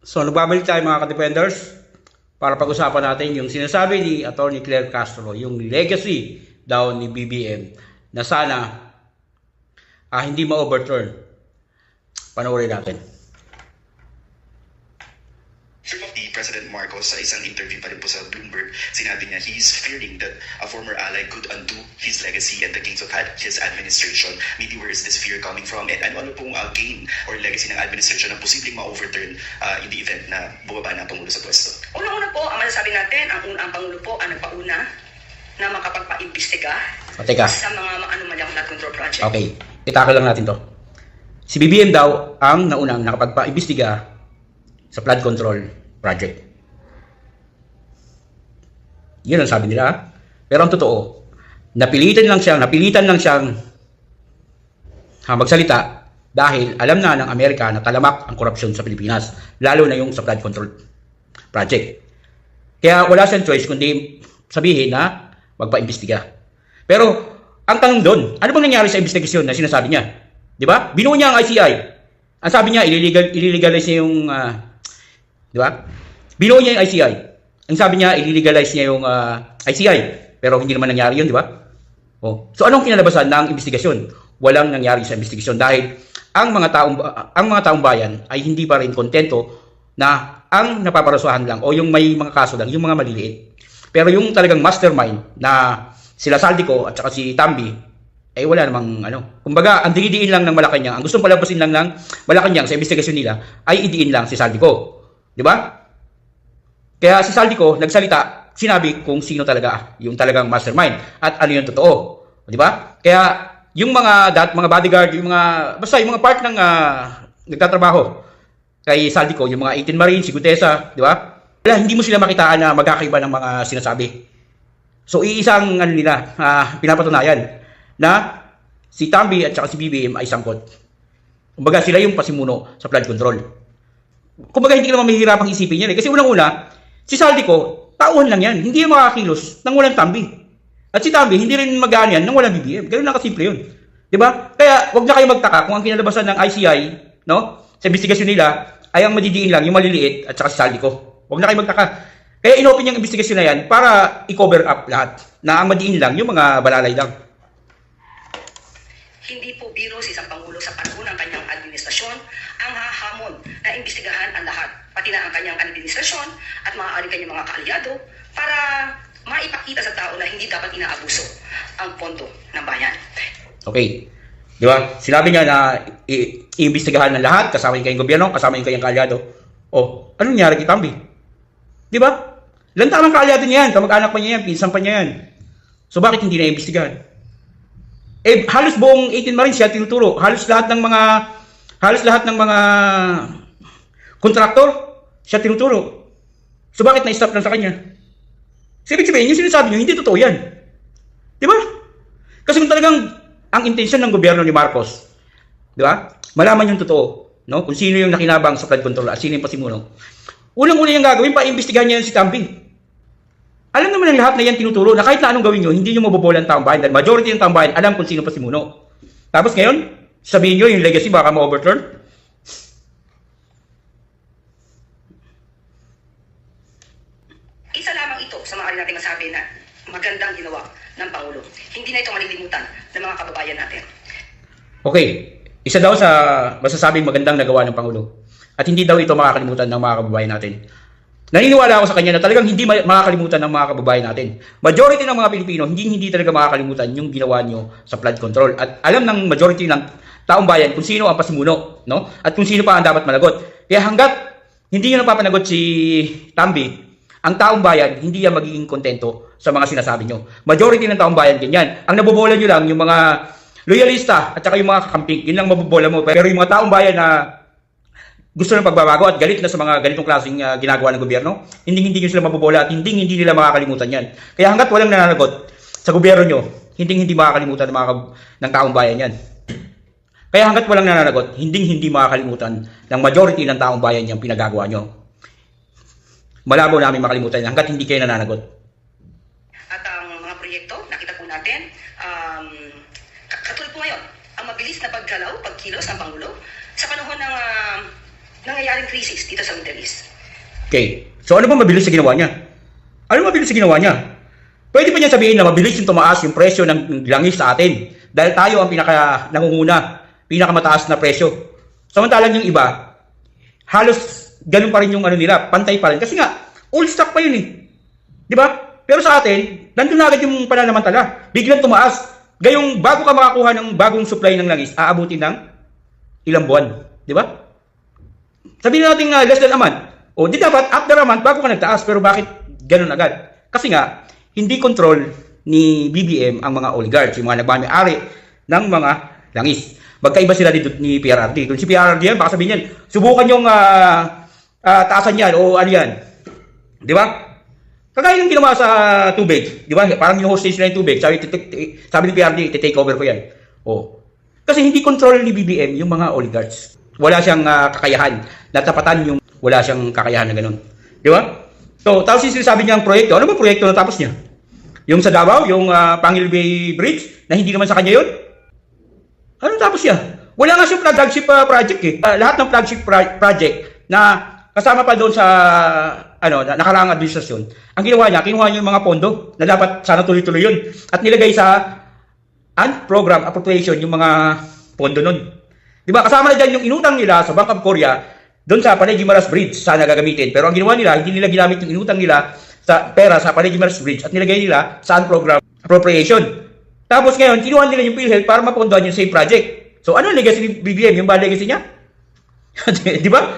So, nagbabalik tayo mga ka-defenders para pag-usapan natin yung sinasabi ni Atty. Claire Castro, yung legacy daw ni BBM na sana hindi ma-overturn. Panoorin natin. Ni President Marcos sa isang interview pa rin po sa Bloomberg, sinabi niya he's fearing that a former ally could undo his legacy and the gains of his administration. Maybe where is this fear coming from? And ano pong gain or legacy ng administration na posibleng ma-overturn in the event na bumaba na ang Pangulo sa pwesto? Una-una po, ang masasabi natin, ang Pangulo po ang nagpauna na makapagpa-imbestiga Teka. sa mga anomalyang flood control project. Okay, itakal lang natin to. Si BBM daw ang naunang nakapagpa-imbestiga sa flood control project. Yun ang sabi nila. Pero ang totoo, napilitan lang siyang magsalita dahil alam na ng Amerika na talamak ang korupsyon sa Pilipinas, lalo na yung sa flood control project. Kaya wala siyang choice kundi sabihin na magpa-imbestiga. Pero ang tanong doon, ano bang nangyari sa investigasyon na sinasabi niya? Di ba? Binuo niya ang ICI. Ang sabi niya, illegal-legalize niya yung di ba? Binuo niya yung ICI. Ang sabi niya, i-legalize niya yung ICI. Pero hindi naman nangyari yun, di ba? Oh. So anong kinalabasan ng investigasyon? Walang nangyari sa investigasyon dahil ang mga taong bayan ay hindi pa rin kontento na ang napaparusahan lang o yung may mga kaso lang, yung mga maliliit. Pero yung talagang mastermind na sila Saldico at saka si Tambi, eh wala namang ano. Kumbaga, ang dinidiin lang ng Malacanang, ang gustong palabasin lang ng Malacanang sa investigasyon nila ay idiin lang si Saldico. Di ba? Kaya si Saldico nagsalita, sinabi kung sino talaga yung talagang mastermind at ano yung totoo. Di ba? Kaya yung mga bodyguard, yung mga part ng nagtatrabaho kay Saldico, yung mga 18 Marines, si Gutesa, di ba? Wala, hindi mo sila makitaan na magkakaiba ng mga sinasabi. So iisang nila pinapatunayan na si Tambi at saka si BBM ay sangkot. Kumbaga sila yung pasimuno sa flood control. Kumbaga hindi ka naman mahihirapang isipin yan eh. Kasi unang-una, si Saldico, tauhan lang yan. Hindi yung makakilos nang walang Tambi. At si Tambi, hindi rin magaan yan nang walang BBM. Ganun lang kasimple yun. Diba? Kaya wag na kayo magtaka kung ang kinalabasan ng ICI, no, sa investigasyon nila, ay ang madidiin lang yung maliliit at saka si Saldico. Wag na kayo magtaka. Kaya inopen yung investigasyon na yan para i-cover up lahat. Na ang madiin lang yung mga balalay lang. Hindi po biro si isang Pangulo sa panahon ng kanyang administrasyon ang hahamon na imbestigahan ang lahat, pati na ang kanyang administrasyon at maaari kanyang mga kaalyado para maipakita sa tao na hindi dapat inaabuso ang pondo ng bayan. Okay. Di ba? Sinabi niya na iimbestigahan ng lahat, kasama yung kayong gobyerno, kasama yung kayong kaalyado. Oh, anong nangyari kay Tambi? Di ba? Ilang tamang kaalyado niya yan, kamag-anak pa niya yan, pinsan pa niya yan. So bakit hindi na iimbestigahan? Eh, halos buong 18 Marines siya tinuturo. Halos lahat ng mga kontraktor siya tinuturo. So bakit na-stop lang sa kanya? Ibig sabihin, yung sinasabi niyo, hindi totoo yan. Di ba? Kasi kung talagang ang intensyon ng gobyerno ni Marcos, di ba? Malaman yung totoo, no? Kung sino yung nakinabang sa flood control at sino yung pasimuno. Unang-una yung gagawin, pa-imbestigahan niya si Tambi. Alam naman ng lahat na yan tinuturo na kahit na anong gawin nyo, hindi nyo mabobola ang taong bayan. Dahil majority ng taong bayan alam kung sino pasimuno. Tapos ngayon, sabihin nyo yung legacy baka ma-overturn. Isa lamang ito sa maaari natin masabi na magandang ginawa ng Pangulo. Hindi na ito malilimutan ng mga kababayan natin. Okay, isa daw sa masasabing magandang nagawa ng Pangulo. At hindi daw ito makakalimutan ng mga kababayan natin. Naniniwala ako sa kanya na talagang hindi makakalimutan ng mga kababayan natin. Majority ng mga Pilipino, hindi talaga makakalimutan yung ginawa nyo sa flood control. At alam ng majority ng taong bayan kung sino ang pasimuno, no? At kung sino pa ang dapat managot. Kaya hanggat hindi nyo napapanagot si Tambi, ang taong bayan, hindi yan magiging kontento sa mga sinasabi nyo. Majority ng taong bayan, ganyan. Ang nabobola nyo lang, yung mga loyalista at saka yung mga kakamping, yun lang mabobola mo. Pero yung mga taong bayan na gusto ng pagbabago at galit na sa mga ganitong klaseng ginagawa ng gobyerno, hindi nyo sila mabobola at hindi nila makakalimutan yan. Kaya hanggat walang nananagot sa gobyerno nyo, hindi makakalimutan ng taong bayan yan. Kaya hanggat walang nananagot, hindi makakalimutan ng majority ng taong bayan yung pinagagawa nyo. Malabo namin makalimutan yan hanggat hindi kayo nananagot. At ang mga proyekto, nakita po natin, katulad po ngayon, ang mabilis na pagkilos ng Pangulo sa panahon ng nangyayaring krisis dito sa Middle East. Okay. So ano ba mabilis sa ginawa niya? Ano mabilis sa ginawa niya? Pwede pa niya sabihin na mabilis yung tumaas yung presyo ng langis sa atin. Dahil tayo ang pinaka nangunguna, pinakamataas na presyo. Samantalang yung iba, halos ganun pa rin yung ano nila, pantay pa rin. Kasi nga, old stock pa yun eh. Di ba? Pero sa atin, nandun na agad yung pananamantala. Biglang tumaas. Gayong bago ka makakuha ng bagong supply ng langis, aabutin ng ilang buwan. Di ba? Sabihin natin less than a month. O di dapat after a month bago ka nagtaas. Pero bakit ganun agad? Kasi nga, hindi control ni BBM ang mga oligarchs, yung mga nagmamay-ari ng mga langis. Magkaiba sila dito ni PRRD. Kung si PRRD yan, baka sabihin yan, subukan yung taasan yan o ano yan. Di ba? Kagaya yung ginawa sa tubig. Di ba? Parang yung hostage na yung tubig. Sabi ni PRRD, iti-take over ko yan. O. Kasi hindi control ni BBM yung mga oligarchs. Wala siyang kakayahan. Natapatan yung wala siyang kakayahan na ganun. Di ba? So, tapos yung sinasabi niyang proyekto. Ano ba proyekto na tapos niya? Yung sa Davao, yung Pangil Bay Bridge, na hindi naman sa kanya yun? Ano tapos niya? Wala nga siyang flagship project eh. Lahat ng flagship project na kasama pa doon sa nakaraang administrasyon, ang ginawa niya, kinuha niya yung mga pondo na dapat sana tuloy-tuloy yun. At nilagay sa program appropriation yung mga pondo nun. Di ba? Kasama na dyan yung inutang nila sa Bank of Korea doon sa Panay Guimaras Bridge, sana gagamitin. Pero ang ginawa nila, hindi nila ginamit yung inutang nila sa pera sa Panay Guimaras Bridge at nilagay nila sa program appropriation. Tapos ngayon, kinuha nila yung PhilHealth para mapondohan yung same project. So, ano legacy ni BBM? Yung bad legacy niya? Di ba?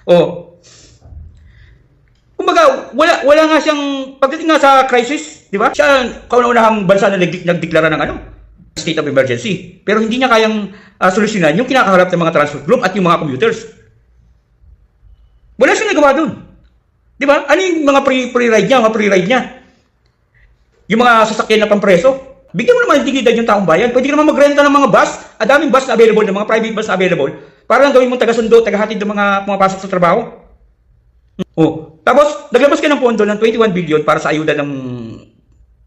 Oh. Kumbaga, wala nga siyang, pagdating nga sa crisis, di ba? Siya, kauna-unahang bansa na nagdeklara ng state of emergency. Pero hindi niya kayang solusyonan yung kinakaharap ng mga transport group at yung mga commuters. Wala siyang nagawa doon. Di ba? Ano yung mga pre-ride niya? Yung mga sasakyan na pampreso. Bigyan mo naman ng dignidad yung taong bayan. Pwede ka naman magrenta ng mga bus. Daming bus na available, ng mga private bus na available. Para lang gawin mong taga-sundo, taga-hatid ng mga pumapasok sa trabaho. Oh. Tapos, naglabas ka ng pondo ng 21 billion para sa ayuda ng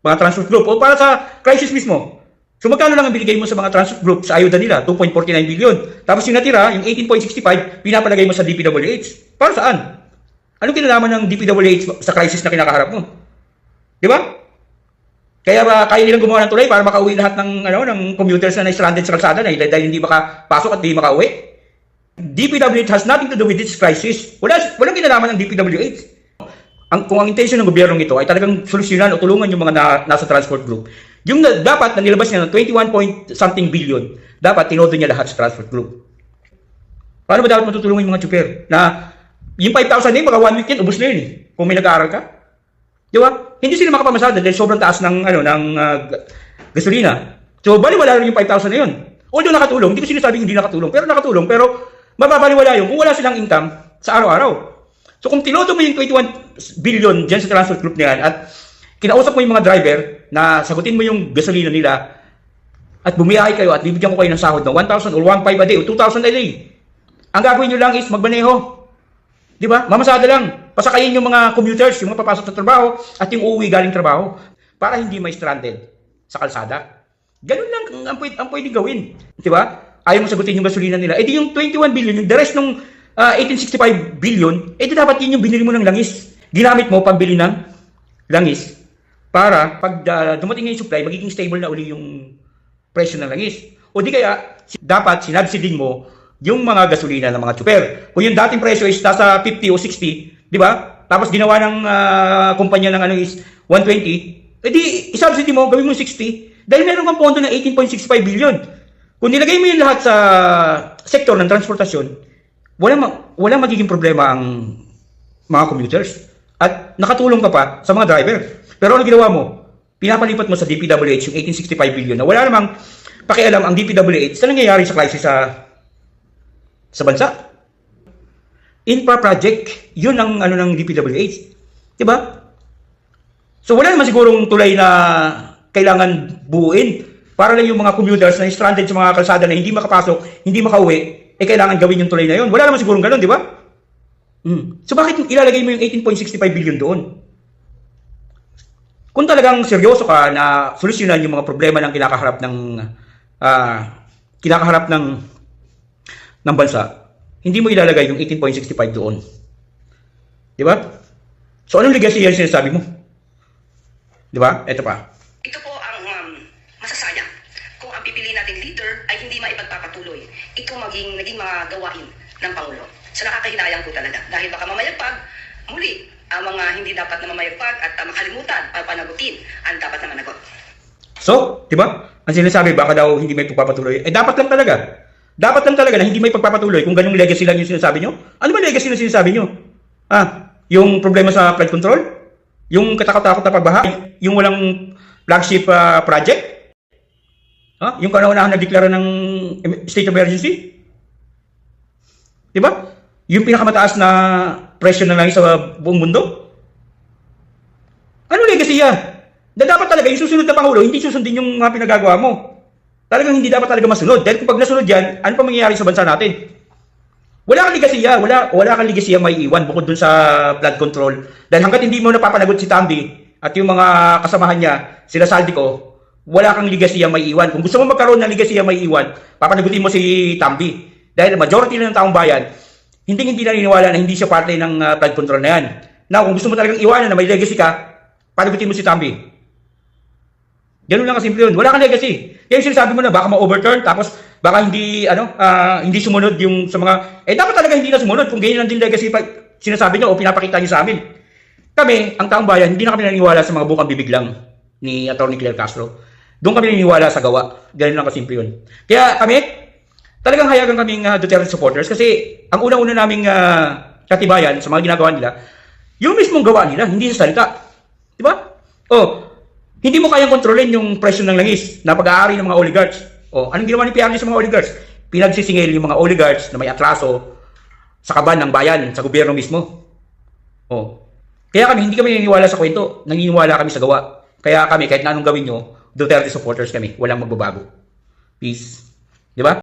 mga transport group o para sa crisis mismo. So, magkano lang ang binigay mo sa mga transport group sa ayuda nila? 2.49 billion. Tapos yung natira, yung 18.65, pinapalagay mo sa DPWH. Para saan? Anong kinalaman ng DPWH sa crisis na kinakaharap mo? Di ba? Kaya ba kaya nilang gumawa ng tulay para makauwi lahat ng commuters na stranded sa kalsada na dahil hindi makapasok at hindi makauwi? DPWH has nothing to do with this crisis. Walang kinalaman ng DPWH. Kung ang intention ng gobyernong ito ay talagang solusyonan o tulungan yung mga nasa transport group, yung dapat na nilabas niya ng 21-point-something billion, dapat tinodo niya lahat sa transport group. Paano ba dapat matutulungan yung mga tsuper? Na yung 5,000 na yun, baka 1 week yan, ubos na yun eh. Kung may nag-aaral ka. Di ba? Hindi sila makapamasada dahil sobrang taas ng gasolina. So, baliwala rin yung 5,000 na yun. Although nakatulong, hindi ko sinasabing hindi nakatulong, pero mababaliwala yun kung wala silang income sa araw-araw. So, kung tinodo mo yung 21 billion dyan sa transport group na yan at kinausap mo yung mga driver na sagutin mo yung gasolina nila at bumiyahe kayo at bibigyan ko kayo ng sahod ng 1,000 or 1,500 a day o 2,000 a day. Ang gagawin nyo lang is magmaneho. Di ba? Mamasada lang. Pasakayin yung mga commuters, yung mga papasok sa trabaho at yung uuwi galing trabaho para hindi may stranded sa kalsada. Ganun lang ang pwedeng gawin. Di ba? Ayaw mo sagutin yung gasolina nila. Eh di yung 21 billion, yung the rest ng 1865 billion, eh di dapat yun yung binili mo ng langis. Ginamit mo pambili ng langis para pag dumating yung supply, magiging stable na uli yung presyo ng langis. O di kaya, dapat sinabsidin mo yung mga gasolina ng mga tsuper. Kung yung dating presyo is nasa 50 o 60, di ba? Tapos ginawa ng kumpanya ng is 120, edi isubsidy mo, gawin mo 60. Dahil meron kang pondo ng 18.65 billion. Kung nilagay mo yun lahat sa sektor ng transportasyon, walang magiging problema ang mga commuters. At nakatulong ka pa sa mga driver. Pero ano ginawa mo? Pinapalipat mo sa DPWH yung 1865 billion na wala namang pakialam ang DPWH sa nangyayari sa crisis sa bansa. Infra project, yun ang ng DPWH. Diba? So wala naman sigurong tulay na kailangan buuin para lang yung mga commuters na stranded sa mga kalsada na hindi makapasok, hindi makauwi, eh kailangan gawin yung tulay na yun. Wala naman sigurong ganun, di ba? So bakit ilalagay mo yung 18.65 billion doon? Kung talagang seryoso ka na solusyonan yung mga problema ng kinakaharap ng bansa, hindi mo ilalagay yung 18.65 doon. Di ba? So, anong legacy yan sinasabi mo? Di ba? Ito pa. Ito po ang masasayang kung ang pipili nating leader ay hindi maipagpapatuloy ito naging mga gawain ng Pangulo. So nakakahinayang po talaga dahil baka mamayagpag muli ang mga hindi dapat na mamayagpag at makalimutan para panagutin ang dapat na managot. So, di ba? Ang sinasabi, baka daw hindi may pagpapatuloy. Dapat lang talaga. Dapat lang talaga na hindi may pagpapatuloy kung ganyung legacy lang yung sinasabi nyo. Ano ba legacy na sinasabi nyo? Yung problema sa flood control? Yung katakot-takot na pagbaha? Yung walang flagship project? Yung kauna-unahan na deklara ng state of emergency? Di ba? Yung pinakamataas na presyo na lang sa buong mundo? Ano legacy yan? Na dapat talaga yung susunod na Pangulo, hindi susundin yung mga pinagagawa mo. Talagang hindi dapat talaga masunod. Dahil kung pag nasunod yan, ano pa mangyayari sa bansa natin? Wala kang legasiya, wala kang legasiya may iwan bukod dun sa flood control. Dahil hanggat hindi mo napapanagot si Tambi at yung mga kasamahan niya, sila Saldico, wala kang legasiya may iwan. Kung gusto mo magkaroon ng legasiya may iwan, papanagutin mo si Tambi. Dahil majority na ng taong bayan, hindi naniniwala na hindi siya parte ng flood control na yan. Now, kung gusto mo talagang iwanan na may legacy ka, panagutin mo si Tambi. Ganun lang kasimple yun. Wala kang legacy. Kaya yung sinasabi mo na baka ma-overturn, tapos baka hindi sumunod yung sa mga, dapat talaga hindi na sumunod kung ganyan lang din legacy pa sinasabi nyo o pinapakita nyo sa amin. Kami, ang taong bayan, hindi na kami naniniwala sa mga bukang bibig lang ni Atty. Claire Castro. Doon kami naniniwala sa gawa. Ganun lang kasimple yun. Kaya kami, talagang hayagan kaming Duterte supporters kasi ang unang-una naming katibayan sa mga ginagawa nila, yung mismong gawa nila, hindi sa salita. Diba? Hindi mo kayang kontrolin yung presyo ng langis na pag-aari ng mga oligarchs. Anong ginawa ni PRD sa mga oligarchs? Pinagsisingil yung mga oligarchs na may atraso sa kaban ng bayan, sa gobyerno mismo. Kaya kami, hindi kami naniniwala sa kwento. Naniniwala kami sa gawa. Kaya kami, kahit na anong gawin nyo, Duterte supporters kami. Walang magbabago. Peace. Di ba?